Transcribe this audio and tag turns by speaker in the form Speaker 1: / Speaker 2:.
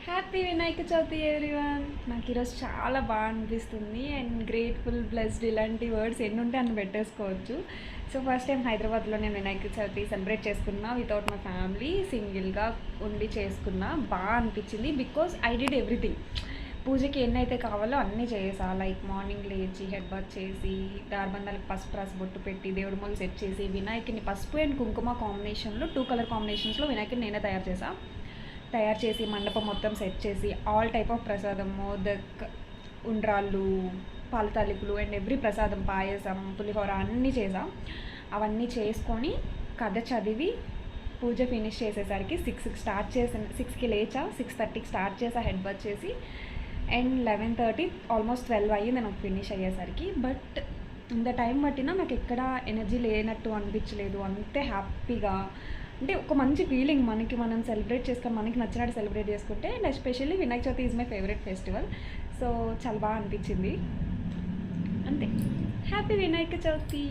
Speaker 1: Happy Vinayaka Chavithi everyone. నాకు ఈరోజు చాలా బాగా అనిపిస్తుంది అండ్ గ్రేట్ఫుల్, బ్లెస్డ్ ఇలాంటి వర్డ్స్ ఎన్ని ఉంటే అన్ని పెట్టేసుకోవచ్చు. సో ఫస్ట్ టైం హైదరాబాద్లో నేను వినాయక చవితి సెలబ్రేట్ చేసుకున్నా వితౌట్ మై ఫ్యామిలీ, సింగిల్గా ఉండి చేసుకున్నా. బాగా అనిపించింది బికాజ్ ఐ డిడ్ ఎవ్రీథింగ్. పూజకి ఎన్నైతే కావాలో అన్నీ చేసా. లైక్ మార్నింగ్ లేచి హెడ్ బాత్ చేసి, దారబంధాలకు పసుపు రాసి బొట్టు పెట్టి, దేవుడి మూలు సెట్ చేసి, వినాయకుని పసుపు అండ్ కుంకుమ కాంబినేషన్లో 2 కలర్ కాంబినేషన్స్లో వినాయకుని నేనే తయారు చేసి మండపం మొత్తం సెట్ చేసి ఆల్ టైప్ ఆఫ్ ప్రసాదం, మోదక్, ఉండ్రాళ్ళు, పాల తాలికలు అండ్ ఎవ్రీ ప్రసాదం, పాయసం, పులిహోర అన్నీ చేసాం. అవన్నీ చేసుకొని కథ చదివి పూజ ఫినిష్ చేసేసరికి 6కి లేచా. 6:30కి స్టార్ట్ చేసా హెడ్ బాత్ చేసి అండ్ 11:30 ఆల్మోస్ట్ 12 అయ్యింది నాకు ఫినిష్ అయ్యేసరికి. బట్ ఇంత టైం పట్టినా నాకు ఎక్కడ ఎనర్జీ లేనట్టు అనిపించలేదు. అంతే హ్యాపీగా, అంటే ఒక మంచి ఫీలింగ్. మనం సెలబ్రేట్ చేసుకొని మనకి నచ్చినట్టు సెలబ్రేట్ చేసుకుంటే. And especially Vinayaka Chavithi is my favourite festival. So చాలా బాగా అనిపించింది. అంతే. హ్యాపీ వినాయక చవితి.